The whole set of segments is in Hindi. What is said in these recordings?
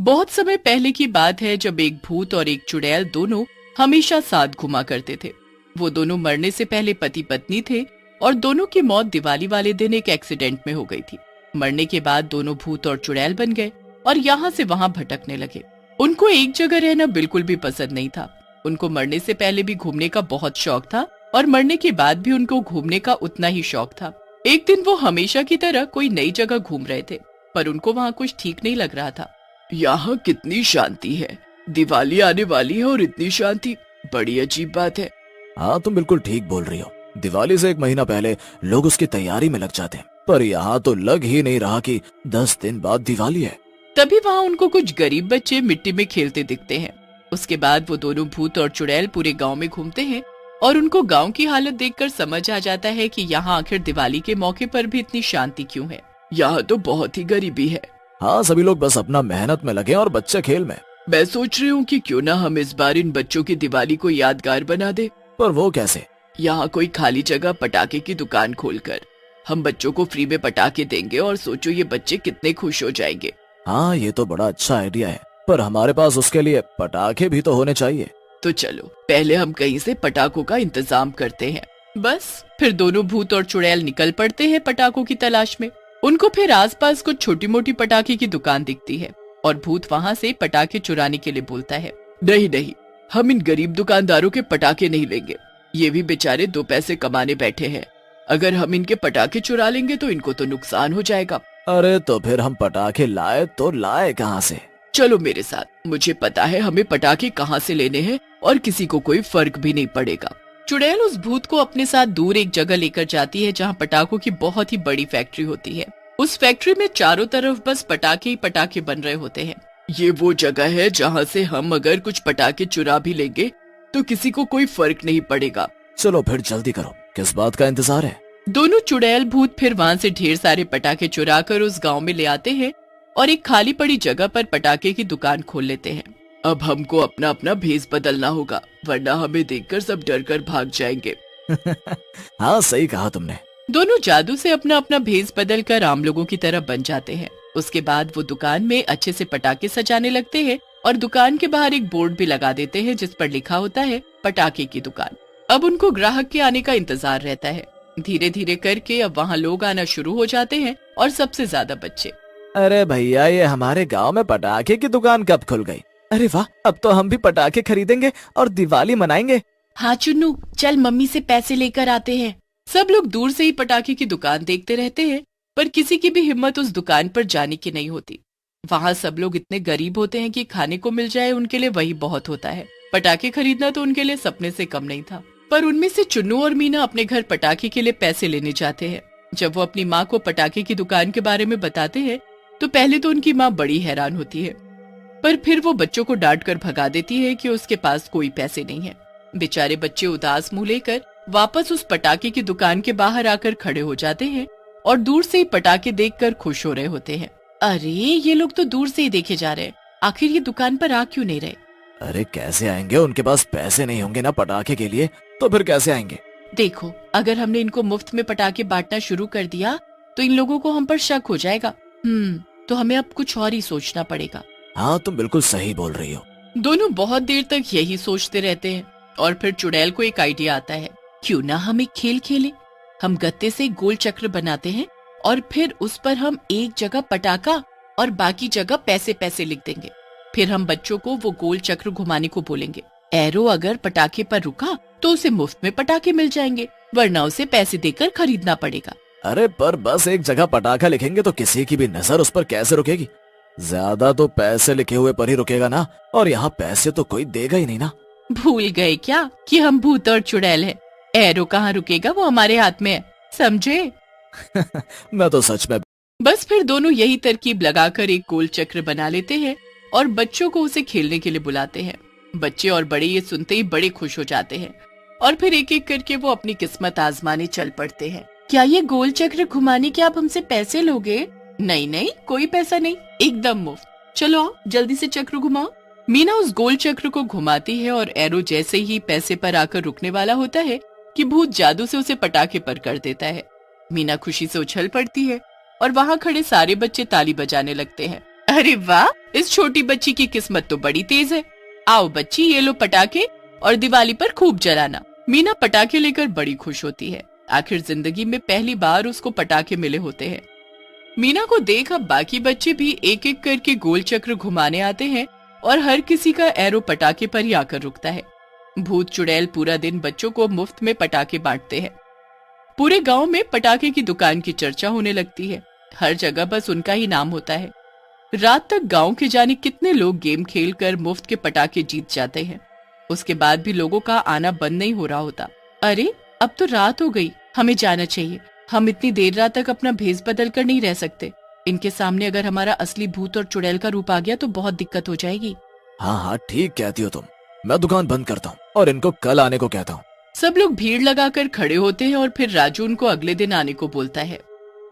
बहुत समय पहले की बात है जब एक भूत और एक चुड़ैल दोनों हमेशा साथ घुमा करते थे। वो दोनों मरने से पहले पति पत्नी थे और दोनों की मौत दिवाली वाले दिन एक एक्सीडेंट में हो गई थी। मरने के बाद दोनों भूत और चुड़ैल बन गए और यहाँ से वहाँ भटकने लगे। उनको एक जगह रहना बिल्कुल भी पसंद नहीं था। उनको मरने से पहले भी घूमने का बहुत शौक था और मरने के बाद भी उनको घूमने का उतना ही शौक था। एक दिन वो हमेशा की तरह कोई नई जगह घूम रहे थे, पर उनको वहाँ कुछ ठीक नहीं लग रहा था। यहाँ कितनी शांति है, दिवाली आने वाली है और इतनी शांति, बड़ी अजीब बात है। हाँ, तुम बिल्कुल ठीक बोल रही हो। दिवाली से 1 महीना पहले लोग उसकी तैयारी में लग जाते हैं, पर यहाँ तो लग ही नहीं रहा कि 10 दिन बाद दिवाली है। तभी वहाँ उनको कुछ गरीब बच्चे मिट्टी में खेलते दिखते हैं। उसके बाद वो दोनों भूत और चुड़ैल पूरे गांव में घूमते हैं और उनको गांव की हालत देखकर समझ आ जाता है कि यहाँ आखिर दिवाली के मौके पर भी इतनी शांति क्यों है। यहाँ तो बहुत ही गरीबी है। हाँ, सभी लोग बस अपना मेहनत में लगे और बच्चे खेल में। मैं सोच रही हूँ कि क्यों ना हम इस बार इन बच्चों की दिवाली को यादगार बना दे। पर वो कैसे? यहाँ कोई खाली जगह पटाखे की दुकान खोलकर हम बच्चों को फ्री में पटाखे देंगे और सोचो ये बच्चे कितने खुश हो जाएंगे। हाँ, ये तो बड़ा अच्छा आइडिया है, पर हमारे पास उसके लिए पटाखे भी तो होने चाहिए। तो चलो पहले हम कहीं से पटाखों का इंतजाम करते हैं। बस फिर दोनों भूत और चुड़ैल निकल पड़ते हैं पटाखों की तलाश में। उनको फिर आसपास कुछ छोटी मोटी पटाखे की दुकान दिखती है और भूत वहाँ से पटाखे चुराने के लिए बोलता है। नहीं नहीं, हम इन गरीब दुकानदारों के पटाखे नहीं लेंगे। ये भी बेचारे 2 पैसे कमाने बैठे हैं। अगर हम इनके पटाखे चुरा लेंगे तो इनको तो नुकसान हो जाएगा। अरे तो फिर हम पटाखे लाए कहाँ से? चलो मेरे साथ, मुझे पता है हमें पटाखे कहाँ से लेने हैं और किसी को कोई फर्क भी नहीं पड़ेगा। चुड़ैल उस भूत को अपने साथ दूर एक जगह लेकर जाती है जहाँ पटाखों की बहुत ही बड़ी फैक्ट्री होती है। उस फैक्ट्री में चारों तरफ बस पटाखे ही पटाखे बन रहे होते हैं। ये वो जगह है जहाँ से हम अगर कुछ पटाखे चुरा भी लेंगे तो किसी को कोई फर्क नहीं पड़ेगा। चलो फिर जल्दी करो, किस बात का इंतजार है? दोनों चुड़ैल भूत फिर वहाँ से ढेर सारे पटाखे चुरा कर उस गाँव में ले आते हैं और एक खाली पड़ी जगह पर पटाखे की दुकान खोल लेते हैं। अब हमको अपना अपना भेष बदलना होगा, वरना हमें देखकर सब डर कर भाग जाएंगे। हाँ, सही कहा तुमने। दोनों जादू से अपना अपना भेष बदल कर आम लोगों की तरह बन जाते हैं। उसके बाद वो दुकान में अच्छे से पटाखे सजाने लगते हैं और दुकान के बाहर एक बोर्ड भी लगा देते हैं जिस पर लिखा होता है पटाखे की दुकान। अब उनको ग्राहक के आने का इंतजार रहता है। धीरे धीरे करके अब वहाँ लोग आना शुरू हो जाते हैं और सबसे ज्यादा बच्चे। अरे भैया, ये हमारे गांव में पटाखे की दुकान कब खुल गई? अरे वाह, अब तो हम भी पटाखे खरीदेंगे और दिवाली मनाएंगे। हाँ चुन्नू, चल मम्मी से पैसे लेकर आते हैं। सब लोग दूर से ही पटाखे की दुकान देखते रहते हैं, पर किसी की भी हिम्मत उस दुकान पर जाने की नहीं होती। वहाँ सब लोग इतने गरीब होते हैं कि खाने को मिल जाए उनके लिए वही बहुत होता है। पटाखे खरीदना तो उनके लिए सपने से कम नहीं था। पर उनमें से चुन्नू और मीना अपने घर पटाखे के लिए पैसे लेने जाते हैं। जब वो अपनी माँ को पटाखे की दुकान के बारे में बताते हैं तो पहले तो उनकी माँ बड़ी हैरान होती है, पर फिर वो बच्चों को डांट कर भगा देती है कि उसके पास कोई पैसे नहीं है। बेचारे बच्चे उदास मुंह लेकर वापस उस पटाखे की दुकान के बाहर आकर खड़े हो जाते हैं और दूर से ही पटाखे देखकर खुश हो रहे होते हैं। अरे ये लोग तो दूर से ही देखे जा रहे हैं, आखिर ये दुकान पर आ क्यों नहीं रहे? अरे कैसे आएंगे, उनके पास पैसे नहीं होंगे ना पटाखे के लिए, तो फिर कैसे आएंगे? देखो, अगर हमने इनको मुफ्त में पटाखे बांटना शुरू कर दिया तो इन लोगों को हम पर शक हो जाएगा। तो हमें अब कुछ और ही सोचना पड़ेगा। हाँ, तुम बिल्कुल सही बोल रही हो। दोनों बहुत देर तक यही सोचते रहते हैं और फिर चुड़ैल को एक आइडिया आता है। क्यों ना हम एक खेल खेलें? हम गत्ते से गोल चक्र बनाते हैं और फिर उस पर हम एक जगह पटाखा और बाकी जगह पैसे पैसे लिख देंगे। फिर हम बच्चों को वो गोल चक्र घुमाने को बोलेंगे। एरो अगर पटाखे पर रुका तो उसे मुफ्त में पटाखे मिल जाएंगे, वरना उसे पैसे देकर खरीदना पड़ेगा। अरे पर बस एक जगह पटाखा लिखेंगे तो किसी की भी नजर उस पर कैसे रुकेगी? ज्यादा तो पैसे लिखे हुए पर ही रुकेगा ना, और यहाँ पैसे तो कोई देगा ही नहीं ना। भूल गए क्या कि हम भूत और चुड़ैल हैं? एरो कहाँ रुकेगा, वो हमारे हाथ में है, समझे? मैं तो सच में। बस फिर दोनों यही तरकीब लगाकर एक गोल चक्र बना लेते हैं और बच्चों को उसे खेलने के लिए बुलाते हैं। बच्चे और बड़े ये सुनते ही बड़े खुश हो जाते हैं और फिर एक एक करके वो अपनी किस्मत आजमाने चल पड़ते हैं। क्या ये गोल चक्र घुमाने के आप हमसे पैसे लोगे? नहीं नहीं, कोई पैसा नहीं, एकदम मुफ्त। चलो आओ, जल्दी से चक्र घुमाओ। मीना उस गोल चक्र को घुमाती है और एरो जैसे ही पैसे पर आकर रुकने वाला होता है कि भूत जादू से उसे पटाखे पर कर देता है। मीना खुशी से उछल पड़ती है और वहाँ खड़े सारे बच्चे ताली बजाने लगते हैं। अरे वाह, इस छोटी बच्ची की किस्मत तो बड़ी तेज है। आओ बच्ची, ये लो पटाखे और दिवाली पर खूब जलाना। मीना पटाखे लेकर बड़ी खुश होती है। आखिर जिंदगी में पहली बार उसको पटाखे मिले होते हैं। मीना को देख अब बाकी बच्चे भी एक एक करके गोल चक्र घुमाने आते हैं और हर किसी का एरो पटाखे पर ही आकर रुकता है। भूत चुड़ैल पूरा दिन बच्चों को मुफ्त में पटाखे बांटते हैं। पूरे गांव में पटाखे की दुकान की चर्चा होने लगती है। हर जगह बस उनका ही नाम होता है। रात तक गांव के जाने कितने लोग गेम खेलकर मुफ्त के पटाखे जीत जाते हैं। उसके बाद भी लोगों का आना बंद नहीं हो रहा होता। अरे अब तो रात हो गई, हमें जाना चाहिए। हम इतनी देर रात तक अपना भेष बदल कर नहीं रह सकते। इनके सामने अगर हमारा असली भूत और चुड़ैल का रूप आ गया तो बहुत दिक्कत हो जाएगी। हाँ हाँ ठीक कहती हो तुम। मैं दुकान बंद करता हूँ और इनको कल आने को कहता हूँ। सब लोग भीड़ लगाकर खड़े होते हैं और फिर राजू उनको अगले दिन आने को बोलता है।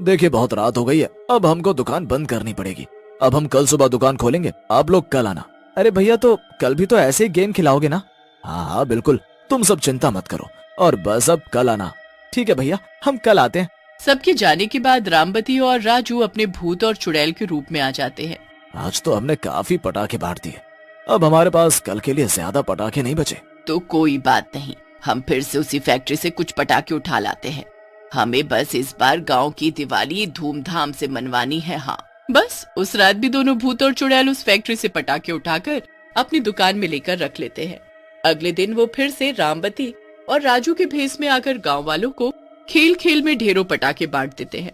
देखिए बहुत रात हो गई है, अब हमको दुकान बंद करनी पड़ेगी। अब हम कल सुबह दुकान खोलेंगे, आप लोग कल आना। अरे भैया, तो कल भी तो ऐसे ही गेम खिलाओगे ना? हाँ हाँ बिल्कुल, तुम सब चिंता मत करो और बस अब कल आना। ठीक है भैया, हम कल आते हैं। सबके जाने के बाद रामबती और राजू अपने भूत और चुड़ैल के रूप में आ जाते हैं। आज तो हमने काफी पटाखे बांट दिए, अब हमारे पास कल के लिए ज्यादा पटाखे नहीं बचे। तो कोई बात नहीं, हम फिर से उसी फैक्ट्री से कुछ पटाखे उठा लाते हैं। हमें बस इस बार गांव की दिवाली धूमधाम से मनवानी है। हाँ बस उस रात भी दोनों भूत और चुड़ैल उस फैक्ट्री से पटाखे उठाकर अपनी दुकान में लेकर रख लेते हैं। अगले दिन वो फिर से रामबती और राजू के भेष में आकर गांव वालों को खेल खेल में ढेरों पटाखे बांट देते हैं।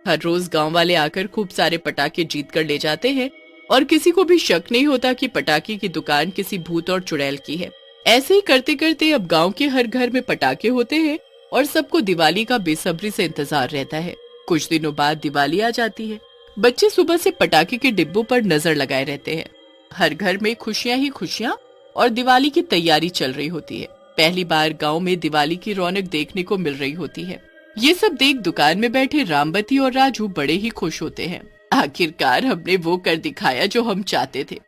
हर रोज गांव वाले आकर खूब सारे पटाखे जीत कर ले जाते हैं और किसी को भी शक नहीं होता कि पटाखे की दुकान किसी भूत और चुड़ैल की है। ऐसे ही करते करते अब गांव के हर घर में पटाखे होते हैं और सबको दिवाली का बेसब्री से इंतजार रहता है। कुछ दिनों बाद दिवाली आ जाती है। बच्चे सुबह से पटाखे के डिब्बों पर नजर लगाए रहते हैं। हर घर में खुशियां ही खुशियां और दिवाली की तैयारी चल रही होती है। पहली बार गांव में दिवाली की रौनक देखने को मिल रही होती है। ये सब देख दुकान में बैठे रामबती और राजू बड़े ही खुश होते हैं। आखिरकार हमने वो कर दिखाया जो हम चाहते थे।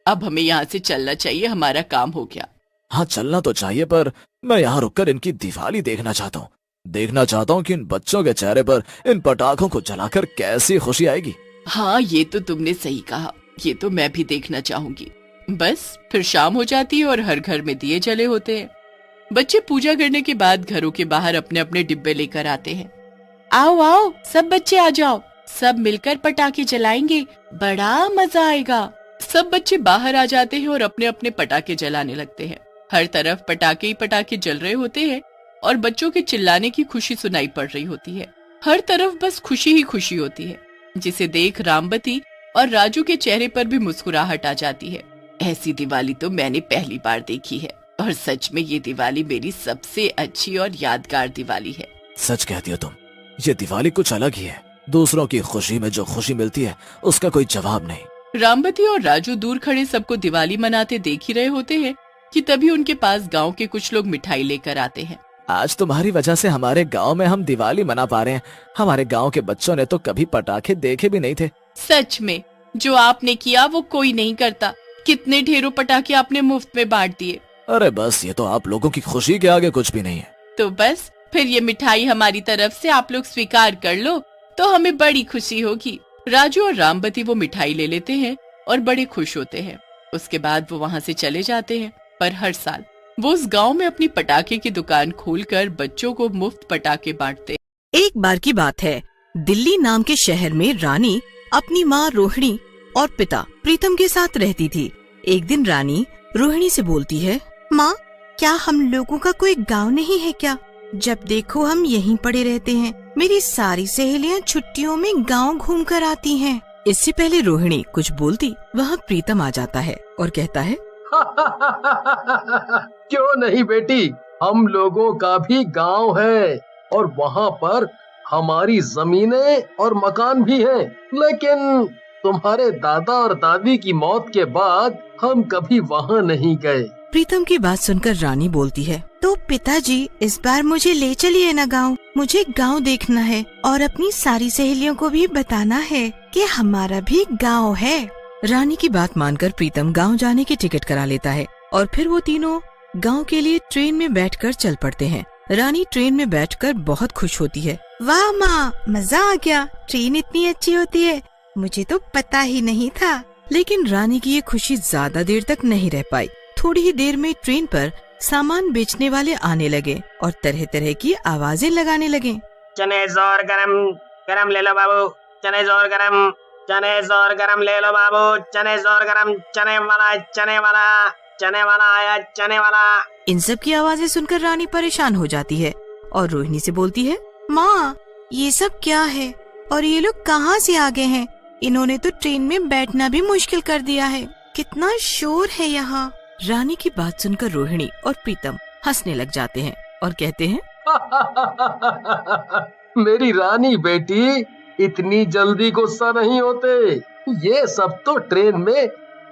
अब हमें यहाँ से चलना चाहिए, हमारा काम हो गया। हाँ चलना तो चाहिए, पर मैं यहाँ रुककर इनकी दिवाली देखना चाहता हूँ। देखना चाहता हूँ कि इन बच्चों के चेहरे पर इन पटाखों को जलाकर कैसी खुशी आएगी। हाँ ये तो तुमने सही कहा, ये तो मैं भी देखना चाहूंगी। बस फिर शाम हो जाती है और हर घर में दिए जले होते हैं। बच्चे पूजा करने के बाद घरों के बाहर अपने अपने डिब्बे लेकर आते हैं। आओ आओ सब बच्चे आ जाओ, सब मिलकर पटाखे जलाएंगे, बड़ा मजा आएगा। सब बच्चे बाहर आ जाते हैं और अपने अपने पटाखे जलाने लगते हैं। हर तरफ पटाखे ही पटाखे जल रहे होते हैं और बच्चों के चिल्लाने की खुशी सुनाई पड़ रही होती है। हर तरफ बस खुशी ही खुशी होती है, जिसे देख रामबती और राजू के चेहरे पर भी मुस्कुराहट आ जाती है। ऐसी दिवाली तो मैंने पहली बार देखी है और सच में ये दिवाली मेरी सबसे अच्छी और यादगार दिवाली है। सच कहती हो तुम, ये दिवाली कुछ अलग ही है। दूसरों की खुशी में जो खुशी मिलती है उसका कोई जवाब नहीं। रामबती और राजू दूर खड़े सबको दिवाली मनाते देख ही रहे होते हैं कि तभी उनके पास गांव के कुछ लोग मिठाई लेकर आते हैं। आज तुम्हारी वजह से हमारे गांव में हम दिवाली मना पा रहे हैं। हमारे गांव के बच्चों ने तो कभी पटाखे देखे भी नहीं थे। सच में जो आपने किया वो कोई नहीं करता। कितने ढेरों पटाखे आपने मुफ्त में बांट दिए। अरे बस ये तो आप लोगों की खुशी के आगे कुछ भी नहीं है। तो बस फिर ये मिठाई हमारी तरफ से आप लोग स्वीकार कर लो तो हमें बड़ी खुशी होगी। राजू और रामबती वो मिठाई ले लेते हैं और बड़े खुश होते हैं। उसके बाद वो वहाँ से चले जाते हैं। पर हर साल वो उस गांव में अपनी पटाखे की दुकान खोलकर बच्चों को मुफ्त पटाखे बांटते। एक बार की बात है, दिल्ली नाम के शहर में रानी अपनी माँ रोहिणी और पिता प्रीतम के साथ रहती थी। एक दिन रानी रोहिणी से बोलती है, माँ क्या हम लोगों का कोई गांव नहीं है क्या? जब देखो हम यहीं पड़े रहते हैं। मेरी सारी सहेलियाँ छुट्टियों में गांव घूम कर आती हैं। इससे पहले रोहिणी कुछ बोलती, वहाँ प्रीतम आ जाता है और कहता है, क्यों नहीं बेटी, हम लोगों का भी गांव है और वहाँ पर हमारी जमीनें और मकान भी हैं। लेकिन तुम्हारे दादा और दादी की मौत के बाद हम कभी वहाँ नहीं गए। प्रीतम की बात सुनकर रानी बोलती है, तो पिताजी इस बार मुझे ले चलिए ना गांव। मुझे गांव देखना है और अपनी सारी सहेलियों को भी बताना है कि हमारा भी गांव है। रानी की बात मानकर प्रीतम गांव जाने की टिकट करा लेता है और फिर वो तीनों गांव के लिए ट्रेन में बैठकर चल पड़ते हैं। रानी ट्रेन में बैठकर बहुत खुश होती है। वाह माँ, मजा आ गया। ट्रेन इतनी अच्छी होती है, मुझे तो पता ही नहीं था। लेकिन रानी की ये खुशी ज्यादा देर तक नहीं रह पाई। थोड़ी ही देर में ट्रेन पर सामान बेचने वाले आने लगे और तरह तरह की आवाजें लगाने लगे। चने जोर गरम गरम ले लो बाबू, चने जोर गरम, चने जोर गरम ले लो बाबू, चने जोर गरम, चने वाला, चने वाला, चने वाला आया, चने वाला। इन सब की आवाजें सुनकर रानी परेशान हो जाती है और रोहिणी से बोलती है, माँ ये सब क्या है और ये लोग कहाँ से आ गए हैं? इन्होंने तो ट्रेन में बैठना भी मुश्किल कर दिया है। कितना शोर है यहाँ। रानी की बात सुनकर रोहिणी और प्रीतम हंसने लग जाते हैं और कहते हैं, मेरी रानी बेटी, इतनी जल्दी गुस्सा नहीं होते। ये सब तो ट्रेन में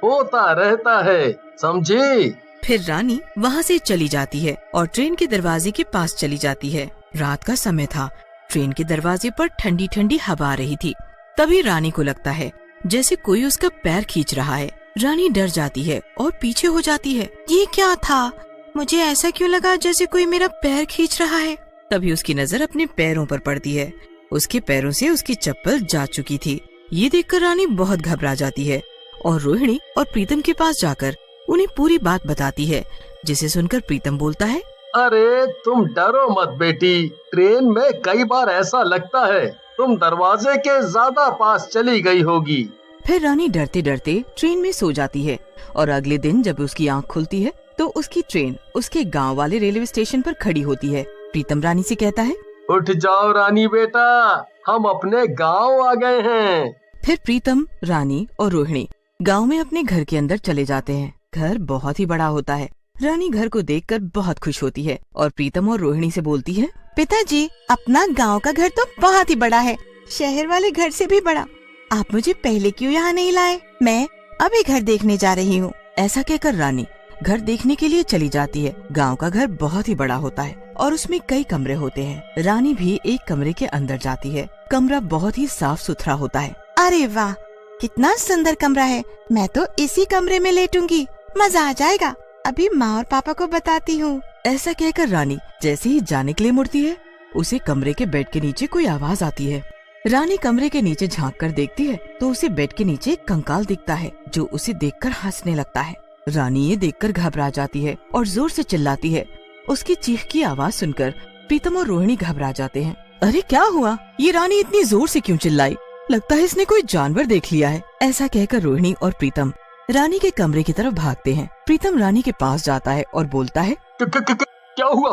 होता रहता है, समझी? फिर रानी वहाँ से चली जाती है और ट्रेन के दरवाजे के पास चली जाती है। रात का समय था। ट्रेन के दरवाजे पर ठंडी ठंडी हवा आ रही थी। तभी रानी को लगता है जैसे कोई उसका पैर खींच रहा है। रानी डर जाती है और पीछे हो जाती है। ये क्या था? मुझे ऐसा क्यों लगा जैसे कोई मेरा पैर खींच रहा है? तभी उसकी नजर अपने पैरों पर पड़ती है। उसके पैरों से उसकी चप्पल जा चुकी थी। ये देखकर रानी बहुत घबरा जाती है और रोहिणी और प्रीतम के पास जाकर उन्हें पूरी बात बताती है, जिसे सुनकर प्रीतम बोलता है, अरे तुम डरो मत बेटी, ट्रेन में कई बार ऐसा लगता है तुम दरवाजे के ज्यादा पास चली गई होगी। फिर रानी डरते डरते ट्रेन में सो जाती है और अगले दिन जब उसकी आंख खुलती है तो उसकी ट्रेन उसके गांव वाले रेलवे स्टेशन पर खड़ी होती है। प्रीतम रानी से कहता है, उठ जाओ रानी बेटा, हम अपने गांव आ गए हैं। फिर प्रीतम, रानी और रोहिणी गांव में अपने घर के अंदर चले जाते हैं। घर बहुत ही बड़ा होता है। रानी घर को देखकर बहुत खुश होती है और प्रीतम और रोहिणी से बोलती है, पिताजी, अपना गांव का घर तो बहुत ही बड़ा है, शहर वाले घर से भी बड़ा। आप मुझे पहले क्यों यहाँ नहीं लाए? मैं अभी घर देखने जा रही हूँ। ऐसा कहकर रानी घर देखने के लिए चली जाती है। गांव का घर बहुत ही बड़ा होता है और उसमें कई कमरे होते हैं। रानी भी एक कमरे के अंदर जाती है। कमरा बहुत ही साफ सुथरा होता है। अरे वाह, कितना सुंदर कमरा है। मैं तो इसी कमरे में लेटूंगी, मजा आ जाएगा। अभी माँ और पापा को बताती हूँ। ऐसा कहकर रानी जैसे ही जाने के लिए मुड़ती है, उसे कमरे के बेड के नीचे कोई आवाज आती है। रानी कमरे के नीचे झांक कर देखती है तो उसे बेड के नीचे एक कंकाल दिखता है, जो उसे देखकर हंसने लगता है। रानी ये देखकर घबरा जाती है और जोर से चिल्लाती है। उसकी चीख की आवाज सुनकर प्रीतम और रोहिणी घबरा जाते हैं। अरे क्या हुआ? ये रानी इतनी जोर से क्यों चिल्लाई? लगता है इसने कोई जानवर देख लिया है। ऐसा कहकर रोहिणी और प्रीतम रानी के कमरे की तरफ भागते हैं। प्रीतम रानी के पास जाता है और बोलता है, क्या हुआ?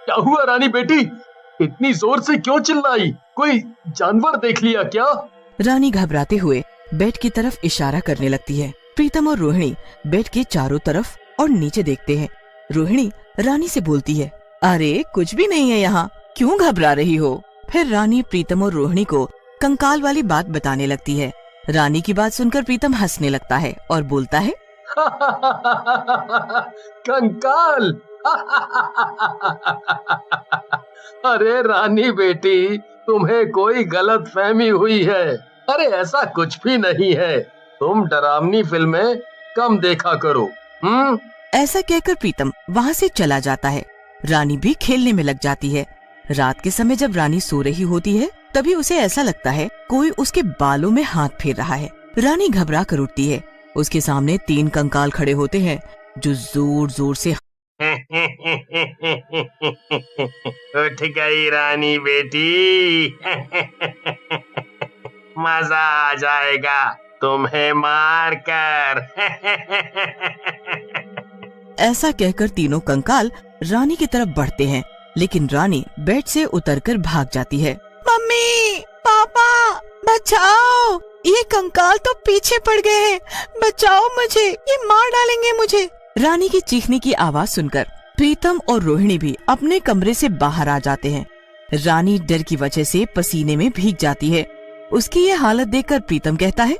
क्या हुआ रानी बेटी? इतनी जोर से क्यों चिल्लाई? कोई जानवर देख लिया क्या? रानी घबराते हुए बेड की तरफ इशारा करने लगती है। प्रीतम और रोहिणी बेड के चारों तरफ और नीचे देखते हैं। रोहिणी रानी से बोलती है, अरे कुछ भी नहीं है यहाँ, क्यों घबरा रही हो? फिर रानी प्रीतम और रोहिणी को कंकाल वाली बात बताने लगती है। रानी की बात सुनकर प्रीतम हंसने लगता है और बोलता है, कंकाल। अरे रानी बेटी, तुम्हें कोई गलत फहमी हुई है। अरे ऐसा कुछ भी नहीं है। तुम डरावनी फिल्में कम देखा करो। ऐसा कहकर प्रीतम वहाँ से चला जाता है। रानी भी खेलने में लग जाती है। रात के समय जब रानी सो रही होती है, तभी उसे ऐसा लगता है कोई उसके बालों में हाथ फेर रहा है। रानी घबरा कर उठती है। उसके सामने 3 कंकाल खड़े होते हैं, जो जोर जोर से उठ गई रानी बेटी। मजा आ जाएगा तुम्हें मार कर। ऐसा कहकर तीनों कंकाल रानी की तरफ बढ़ते हैं, लेकिन रानी बेड से उतरकर भाग जाती है। मम्मी, पापा, बचाओ, ये कंकाल तो पीछे पड़ गए हैं, बचाओ मुझे, ये मार डालेंगे मुझे। रानी की चीखने की आवाज सुनकर प्रीतम और रोहिणी भी अपने कमरे से बाहर आ जाते हैं। रानी डर की वजह से पसीने में भीग जाती है। उसकी ये हालत देखकर प्रीतम कहता है,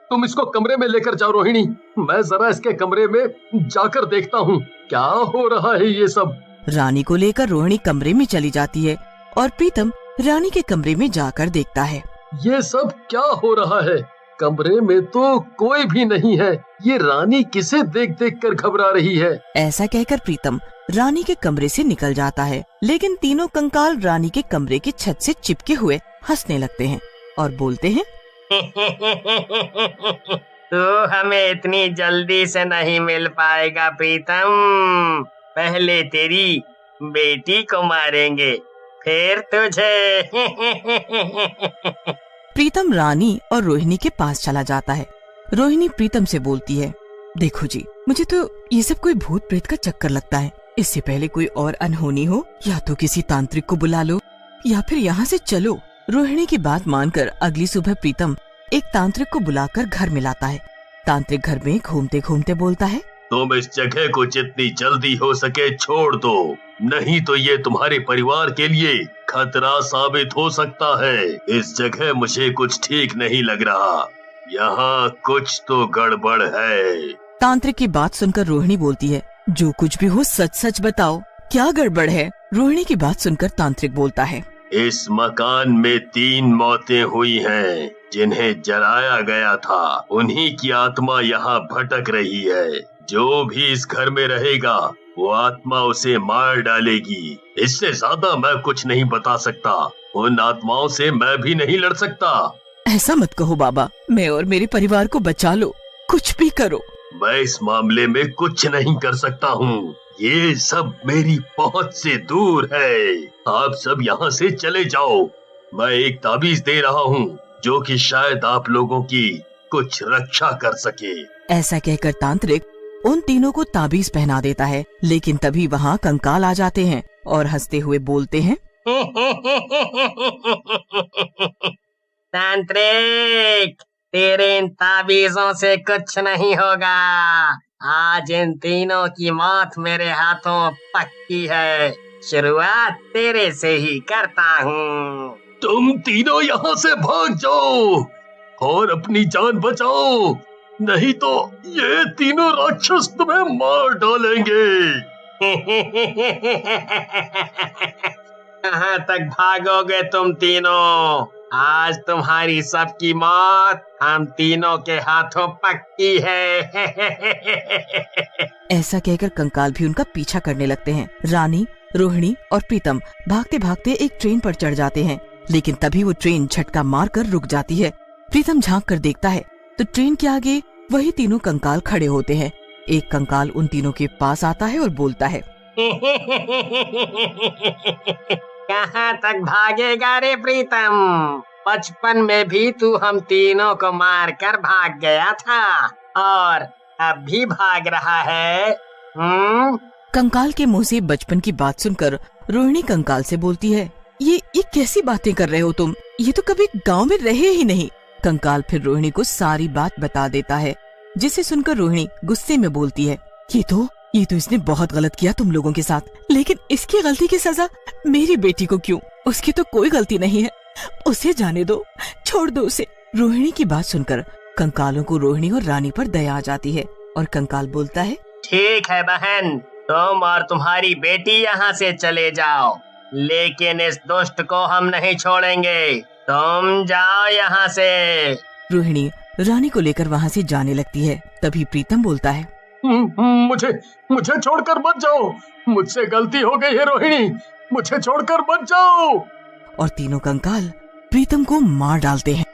तुम इसको कमरे में लेकर जाओ रोहिणी, मैं जरा इसके कमरे में जाकर देखता हूँ क्या हो रहा है ये सब। रानी को लेकर रोहिणी कमरे में चली जाती है और प्रीतम रानी के कमरे में जाकर देखता है। ये सब क्या हो रहा है? कमरे में तो कोई भी नहीं है। ये रानी किसे देख देख कर घबरा रही है? ऐसा कहकर प्रीतम रानी के कमरे से निकल जाता है, लेकिन तीनों कंकाल रानी के कमरे की छत से चिपके हुए हंसने लगते हैं और बोलते हैं, तू हमें इतनी जल्दी से नहीं मिल पाएगा प्रीतम। पहले तेरी बेटी को मारेंगे, फिर तुझे। प्रीतम रानी और रोहिणी के पास चला जाता है। रोहिणी प्रीतम से बोलती है, देखो जी, मुझे तो ये सब कोई भूत प्रेत का चक्कर लगता है। इससे पहले कोई और अनहोनी हो, या तो किसी तांत्रिक को बुला लो या फिर यहाँ से चलो। रोहिणी की बात मानकर अगली सुबह प्रीतम एक तांत्रिक को बुलाकर घर में लाता है। तांत्रिक घर में घूमते घूमते बोलता है, तुम इस जगह को जितनी जल्दी हो सके छोड़ दो, नहीं तो ये तुम्हारे परिवार के लिए खतरा साबित हो सकता है। इस जगह मुझे कुछ ठीक नहीं लग रहा, यहाँ कुछ तो गड़बड़ है। तांत्रिक की बात सुनकर रोहिणी बोलती है, जो कुछ भी हो सच सच बताओ, क्या गड़बड़ है। रोहिणी की बात सुनकर तांत्रिक बोलता है, इस मकान में 3 मौतें हुई हैं, जिन्हें जलाया गया था। उन्हीं की आत्मा यहाँ भटक रही है। जो भी इस घर में रहेगा वो आत्मा उसे मार डालेगी। इससे ज्यादा मैं कुछ नहीं बता सकता। उन आत्माओं से मैं भी नहीं लड़ सकता। ऐसा मत कहो बाबा, मैं और मेरे परिवार को बचा लो, कुछ भी करो। मैं इस मामले में कुछ नहीं कर सकता हूँ। ये सब मेरी पहुँच से दूर है। आप सब यहाँ से चले जाओ। मैं एक ताबीज दे रहा हूँ जो कि शायद आप लोगों की कुछ रक्षा कर सके। ऐसा कहकर तांत्रिक उन तीनों को ताबीज पहना देता है, लेकिन तभी वहाँ कंकाल आ जाते हैं और हंसते हुए बोलते हैं, तांत्रिक, तेरे इन ताबीजों से कुछ नहीं होगा। आज इन तीनों की मौत मेरे हाथों पक्की है। शुरुआत तेरे से ही करता हूँ। तुम तीनों यहाँ से भाग जाओ और अपनी जान बचाओ, नहीं तो ये तीनों राक्षस तुम्हें मार डालेंगे। कहाँ तक भागोगे तुम तीनों? आज तुम्हारी सबकी मौत हम तीनों के हाथों पक्की है। ऐसा कहकर कंकाल भी उनका पीछा करने लगते हैं। रानी, रोहिणी और प्रीतम भागते भागते एक ट्रेन पर चढ़ जाते हैं, लेकिन तभी वो ट्रेन झटका मारकर रुक जाती है। प्रीतम झांक कर देखता है तो ट्रेन के आगे वही तीनों कंकाल खड़े होते हैं। एक कंकाल उन तीनों के पास आता है और बोलता है, कहाँ तक भागेगा रे प्रीतम? बचपन में भी तू हम तीनों को मार कर भाग गया था और अब भी भाग रहा है। कंकाल के मुंह से बचपन की बात सुनकर रोहिणी कंकाल से बोलती है, ये कैसी बातें कर रहे हो तुम? ये तो कभी गांव में रहे ही नहीं। कंकाल फिर रोहिणी को सारी बात बता देता है, जिसे सुनकर रोहिणी गुस्से में बोलती है, ये तो इसने बहुत गलत किया तुम लोगों के साथ, लेकिन इसकी गलती की सजा मेरी बेटी को क्यों? उसकी तो कोई गलती नहीं है, उसे जाने दो, छोड़ दो उसे। रोहिणी की बात सुनकर कंकालों को रोहिणी और रानी पर दया आ जाती है और कंकाल बोलता है, ठीक है बहन, तुम और तुम्हारी बेटी यहाँ से चले जाओ, लेकिन इस दुष्ट को हम नहीं छोड़ेंगे। तुम जाओ यहाँ से। रोहिणी रानी को लेकर वहाँ से जाने लगती है। तभी प्रीतम बोलता है, मुझे छोड़कर मत जाओ, मुझसे गलती हो गई है रोहिणी, मुझे छोड़कर मत जाओ। और तीनों कंकाल प्रीतम को मार डालते हैं।